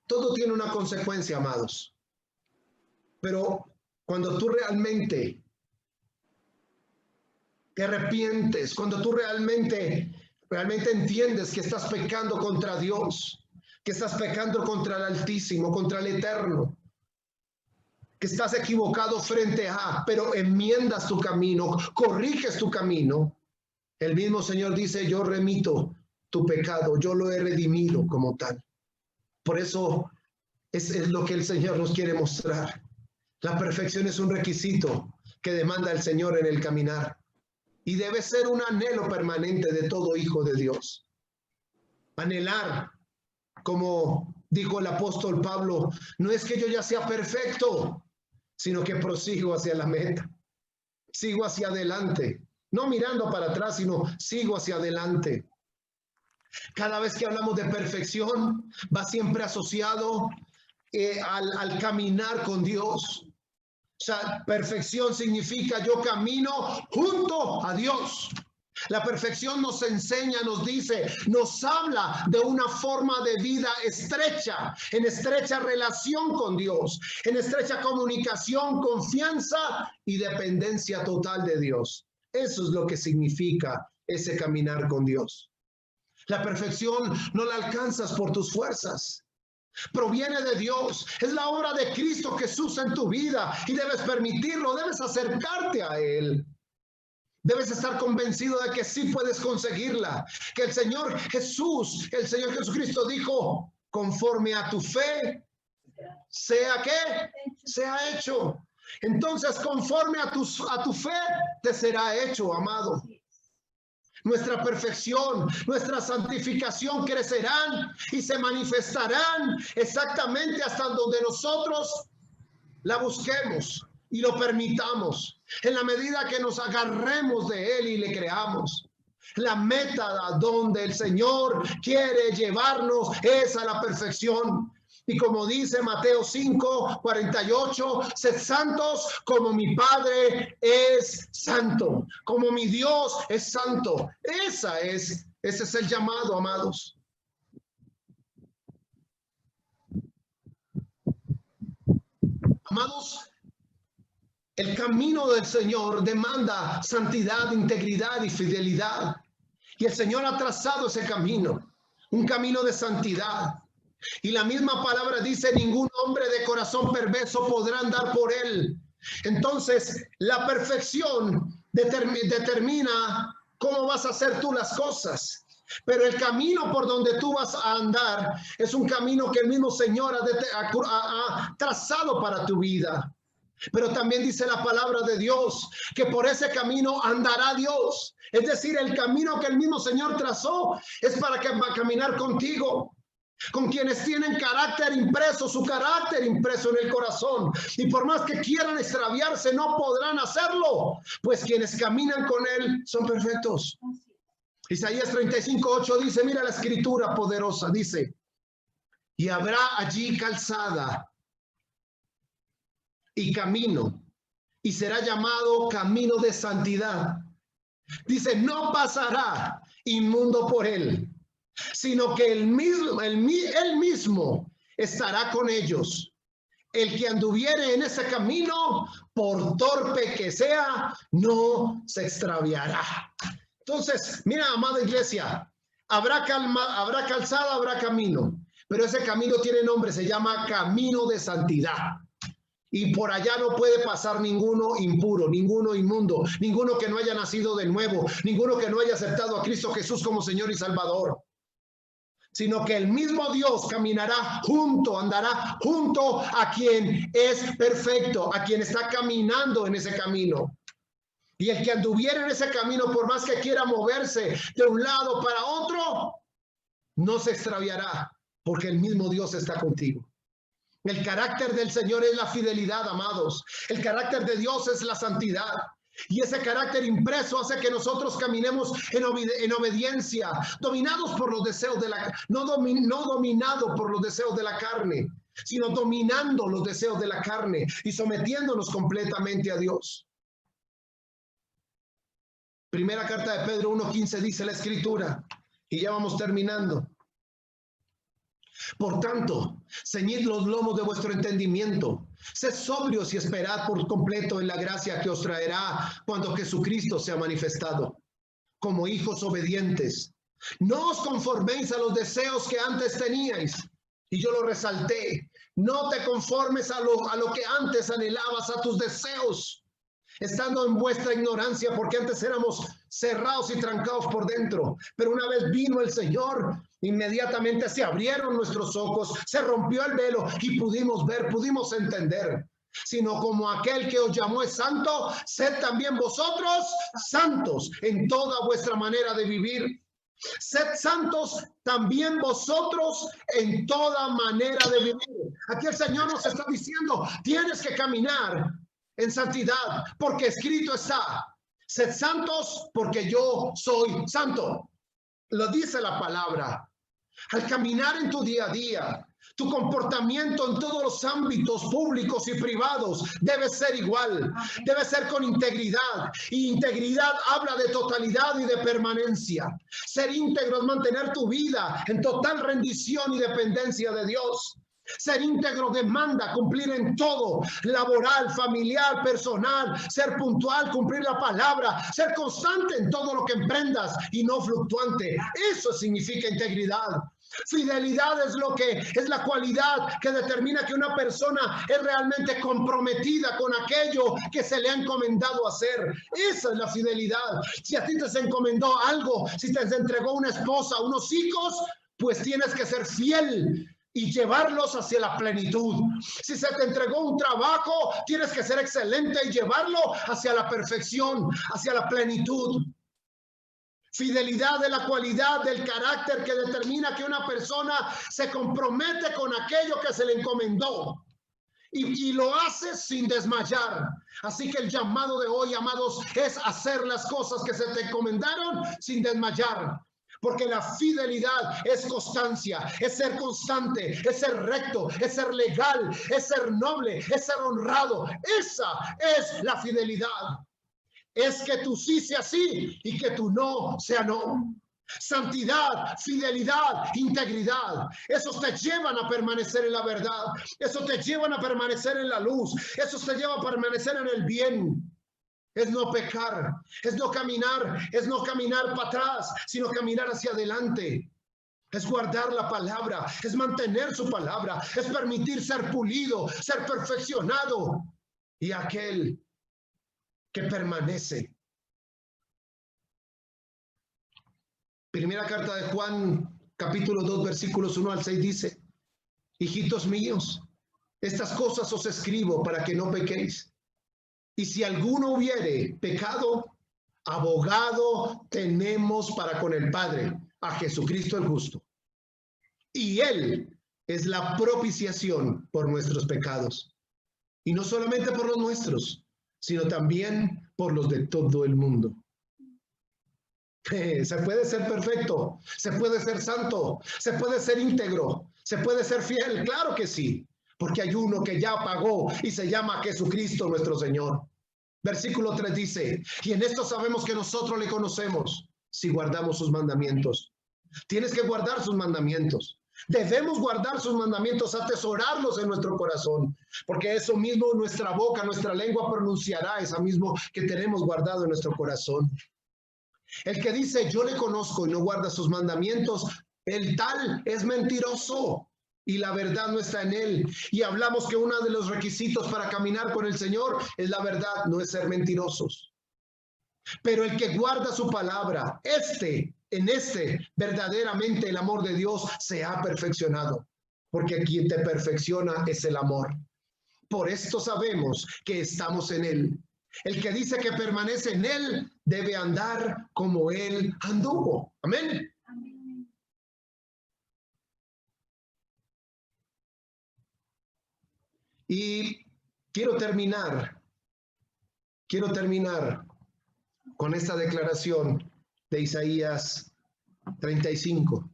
Speaker 1: Todo tiene una consecuencia, amados. Pero cuando tú realmente te arrepientes, cuando tú realmente entiendes que estás pecando contra Dios, que estás pecando contra el Altísimo, contra el Eterno, que estás equivocado frente a, pero enmiendas tu camino, corriges tu camino, el mismo Señor dice, yo remito tu pecado, yo lo he redimido como tal. Por eso es lo que el Señor nos quiere mostrar. La perfección es un requisito que demanda el Señor en el caminar. Y debe ser un anhelo permanente de todo hijo de Dios. Anhelar, como dijo el apóstol Pablo, no es que yo ya sea perfecto, sino que prosigo hacia la meta. Sigo hacia adelante, no mirando para atrás, sino sigo hacia adelante. Cada vez que hablamos de perfección, va siempre asociado al caminar con Dios. O sea, perfección significa yo camino junto a Dios. La perfección nos enseña, nos dice, nos habla de una forma de vida estrecha, en estrecha relación con Dios, en estrecha comunicación, confianza y dependencia total de Dios. Eso es lo que significa ese caminar con Dios. La perfección no la alcanzas por tus fuerzas. Proviene de Dios, es la obra de Cristo Jesús en tu vida y debes permitirlo, debes acercarte a Él. Debes estar convencido de que sí puedes conseguirla, que el Señor Jesucristo dijo, conforme a tu fe, sea ¿qué? Sea hecho. Entonces, conforme a tu fe, te será hecho, amado. Nuestra perfección, nuestra santificación crecerán y se manifestarán exactamente hasta donde nosotros la busquemos y lo permitamos, en la medida que nos agarremos de Él y le creamos. La meta donde el Señor quiere llevarnos es a la perfección. Y como dice Mateo 5:48, sed santos como mi Padre es santo, como mi Dios es santo. Ese es el llamado, amados. Amados, el camino del Señor demanda santidad, integridad y fidelidad. Y el Señor ha trazado ese camino, un camino de santidad. Y la misma palabra dice, ningún hombre de corazón perverso podrá andar por él. Entonces, la perfección determina cómo vas a hacer tú las cosas. Pero el camino por donde tú vas a andar es un camino que el mismo Señor ha trazado para tu vida. Pero también dice la palabra de Dios que por ese camino andará Dios. Es decir, el camino que el mismo Señor trazó es para que va a caminar contigo, con quienes tienen carácter impreso, su carácter impreso en el corazón. Y por más que quieran extraviarse, no podrán hacerlo, pues quienes caminan con Él son perfectos. Isaías 35:8 dice, mira la escritura poderosa, dice, y habrá allí calzada y camino, y será llamado camino de santidad. Dice, no pasará inmundo por él, sino que él mismo estará con ellos. El que anduviere en ese camino, por torpe que sea, no se extraviará. Entonces, mira, amada iglesia, habrá calzada, habrá camino, pero ese camino tiene nombre, se llama camino de santidad. Y por allá no puede pasar ninguno impuro, ninguno inmundo, ninguno que no haya nacido de nuevo, ninguno que no haya aceptado a Cristo Jesús como Señor y Salvador. Sino que el mismo Dios caminará junto, andará junto a quien es perfecto, a quien está caminando en ese camino. Y el que anduviera en ese camino, por más que quiera moverse de un lado para otro, no se extraviará, porque el mismo Dios está contigo. El carácter del Señor es la fidelidad, amados. El carácter de Dios es la santidad. Y ese carácter impreso hace que nosotros caminemos en obediencia, dominados por los deseos de la no dominados por los deseos de la carne, sino dominando los deseos de la carne y sometiéndonos completamente a Dios. Primera carta de Pedro 1:15 dice la escritura, y ya vamos terminando. Por tanto, ceñid los lomos de vuestro entendimiento, sed sobrios y esperad por completo en la gracia que os traerá cuando Jesucristo sea manifestado. Como hijos obedientes, no os conforméis a los deseos que antes teníais. Y yo lo resalté, no te conformes a lo que antes anhelabas, a tus deseos, estando en vuestra ignorancia, porque antes éramos cerrados y trancados por dentro. Pero una vez vino el Señor, inmediatamente se abrieron nuestros ojos, se rompió el velo y pudimos ver, pudimos entender. Sino como aquel que os llamó es santo, sed también vosotros santos en toda vuestra manera de vivir. Sed santos también vosotros en toda manera de vivir. Aquí el Señor nos está diciendo, tienes que caminar en santidad, porque escrito está, sed santos porque yo soy santo. Lo dice la palabra. Al caminar en tu día a día, Tu comportamiento en todos los ámbitos públicos y privados debe ser igual, debe ser con integridad. Y integridad habla de totalidad y de permanencia. Ser íntegro es mantener tu vida en total rendición y dependencia de Dios. Ser íntegro demanda cumplir en todo, laboral, familiar, personal, ser puntual, cumplir la palabra, ser constante en todo lo que emprendas y no fluctuante. Eso significa integridad. Fidelidad es la cualidad que determina que una persona es realmente comprometida con aquello que se le ha encomendado hacer. Esa es la fidelidad. Si a ti te se encomendó algo, si te entregó una esposa, unos hijos, pues tienes que ser fiel y llevarlos hacia la plenitud. Si se te entregó un trabajo, tienes que ser excelente y llevarlo hacia la perfección, hacia la plenitud. Fidelidad es la cualidad del carácter que determina que una persona se compromete con aquello que se le encomendó y lo hace sin desmayar. Así que el llamado de hoy, amados, es hacer las cosas que se te encomendaron sin desmayar. Porque la fidelidad es constancia, es ser constante, es ser recto, es ser legal, es ser noble, es ser honrado. Esa es la fidelidad. Es que tu sí sea sí y que tu no sea no. Santidad, fidelidad, integridad. Esos te llevan a permanecer en la verdad. Esos te llevan a permanecer en la luz. Esos te llevan a permanecer en el bien. Es no pecar, es no caminar para atrás, sino caminar hacia adelante. Es guardar la palabra, es mantener su palabra, es permitir ser pulido, ser perfeccionado. Y aquel que permanece. Primera carta de Juan, capítulo 2, versículos 1 al 6 dice: hijitos míos, estas cosas os escribo para que no pequéis. Y si alguno hubiere pecado, abogado tenemos para con el Padre, a Jesucristo el justo. Y Él es la propiciación por nuestros pecados. Y no solamente por los nuestros, sino también por los de todo el mundo. Se puede ser perfecto, se puede ser santo, se puede ser íntegro, se puede ser fiel, claro que sí, porque hay uno que ya pagó y se llama Jesucristo nuestro Señor. Versículo 3 dice: y en esto sabemos que nosotros le conocemos si guardamos sus mandamientos. Tienes que guardar sus mandamientos. Debemos guardar sus mandamientos, atesorarlos en nuestro corazón, porque eso mismo nuestra boca, nuestra lengua pronunciará, esa mismo que tenemos guardado en nuestro corazón. El que dice yo le conozco y no guarda sus mandamientos, el tal es mentiroso y la verdad no está en él. Y hablamos que uno de los requisitos para caminar con el Señor es la verdad, no es ser mentirosos. Pero el que guarda su palabra, en este verdaderamente el amor de Dios se ha perfeccionado, porque quien te perfecciona es el amor. Por esto sabemos que estamos en él. El que dice que permanece en él debe andar como él anduvo. Amén. Amén. Y quiero terminar con esta declaración de Isaías 35.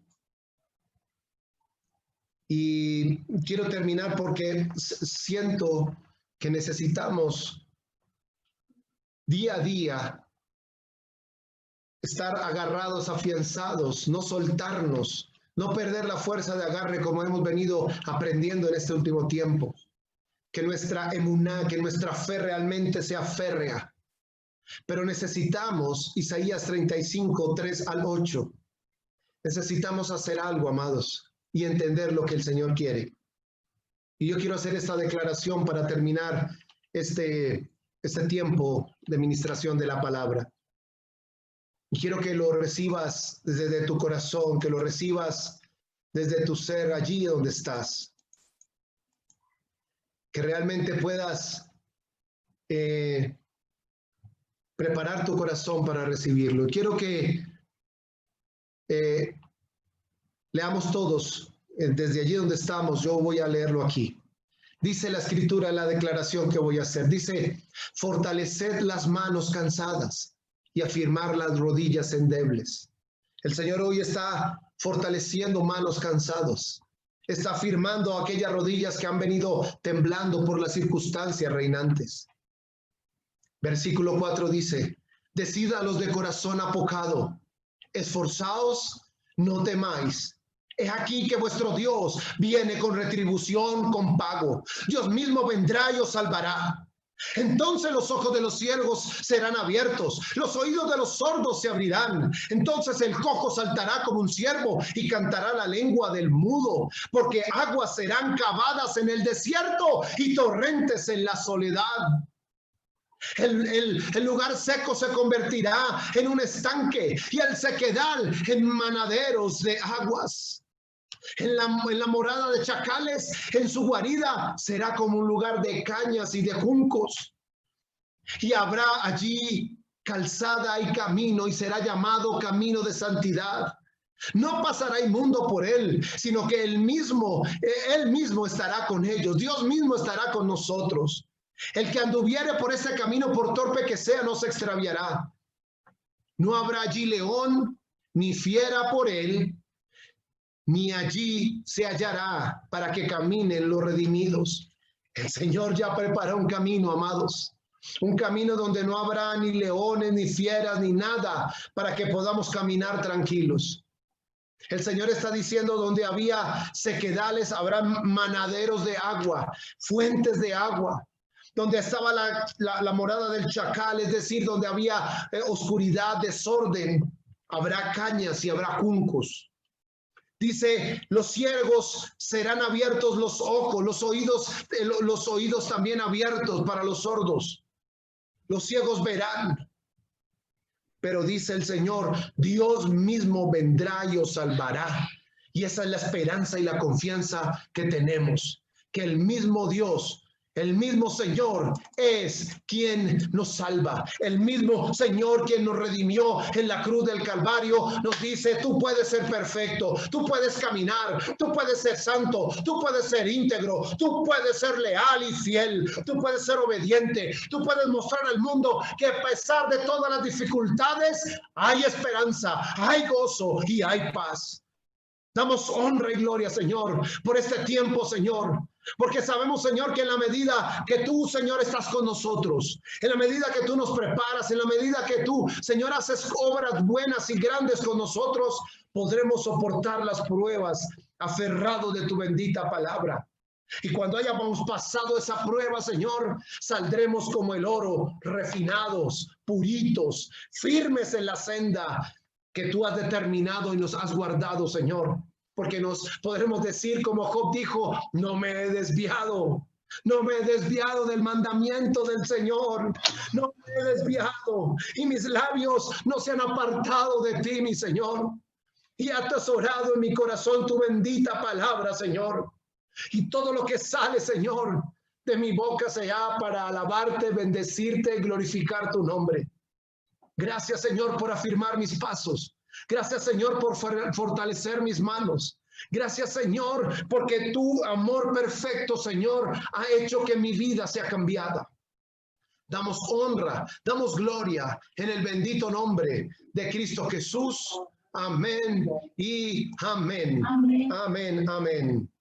Speaker 1: Y quiero terminar porque siento que necesitamos día a día estar agarrados, afianzados, no soltarnos, no perder la fuerza de agarre como hemos venido aprendiendo en este último tiempo. Que nuestra emuná, que nuestra fe realmente sea férrea. Pero necesitamos, Isaías 35, 3 al 8, necesitamos hacer algo, amados, y entender lo que el Señor quiere. Y yo quiero hacer esta declaración para terminar este tiempo de ministración de la palabra. Y quiero que lo recibas desde tu corazón, que lo recibas desde tu ser allí donde estás. Que realmente puedas preparar tu corazón para recibirlo. Quiero que leamos todos desde allí donde estamos. Yo voy a leerlo aquí. Dice la escritura, la declaración que voy a hacer. Dice: fortaleced las manos cansadas y afirmar las rodillas endebles. El Señor hoy está fortaleciendo manos cansados. Está afirmando aquellas rodillas que han venido temblando por las circunstancias reinantes. Versículo 4 dice, decid a los de corazón apocado, esforzaos, no temáis. Es aquí que vuestro Dios viene con retribución, con pago. Dios mismo vendrá y os salvará. Entonces los ojos de los ciegos serán abiertos, los oídos de los sordos se abrirán. Entonces el cojo saltará como un ciervo y cantará la lengua del mudo, porque aguas serán cavadas en el desierto y torrentes en la soledad. El lugar seco se convertirá en un estanque y el sequedal en manaderos de aguas. En la morada de chacales, en su guarida, será como un lugar de cañas y de juncos. Y habrá allí calzada y camino, y será llamado camino de santidad. No pasará inmundo por él, sino que él mismo estará con ellos. Dios mismo estará con nosotros. El que anduviere por ese camino, por torpe que sea, no se extraviará. No habrá allí león, ni fiera por él, ni allí se hallará para que caminen los redimidos. El Señor ya preparó un camino, amados. Un camino donde no habrá ni leones, ni fieras, ni nada, para que podamos caminar tranquilos. El Señor está diciendo, donde había sequedales, habrá manaderos de agua, fuentes de agua. Donde estaba la morada del chacal, es decir, donde había oscuridad, desorden, habrá cañas y habrá juncos. Dice, los ciegos serán abiertos los ojos, los oídos también abiertos para los sordos. Los ciegos verán. Pero dice el Señor, Dios mismo vendrá y os salvará. Y esa es la esperanza y la confianza que tenemos, que el mismo Dios, el mismo Señor es quien nos salva. El mismo Señor quien nos redimió en la cruz del Calvario nos dice, tú puedes ser perfecto, tú puedes caminar, tú puedes ser santo, tú puedes ser íntegro, tú puedes ser leal y fiel, tú puedes ser obediente, tú puedes mostrar al mundo que a pesar de todas las dificultades hay esperanza, hay gozo y hay paz. Damos honra y gloria, Señor, por este tiempo, Señor. Porque sabemos, Señor, que en la medida que tú, Señor, estás con nosotros, en la medida que tú nos preparas, en la medida que tú, Señor, haces obras buenas y grandes con nosotros, podremos soportar las pruebas aferrados de tu bendita palabra. Y cuando hayamos pasado esa prueba, Señor, saldremos como el oro, refinados, puritos, firmes en la senda que tú has determinado y nos has guardado, Señor. Porque nos podremos decir, como Job dijo, no me he desviado. No me he desviado del mandamiento del Señor. No me he desviado. Y mis labios no se han apartado de ti, mi Señor. Y he atesorado en mi corazón tu bendita palabra, Señor. Y todo lo que sale, Señor, de mi boca sea para alabarte, bendecirte y glorificar tu nombre. Gracias, Señor, por afirmar mis pasos. Gracias, Señor, por fortalecer mis manos. Gracias, Señor, porque tu amor perfecto, Señor, ha hecho que mi vida sea cambiada. Damos honra, damos gloria en el bendito nombre de Cristo Jesús. Amén y amén. Amén, amén.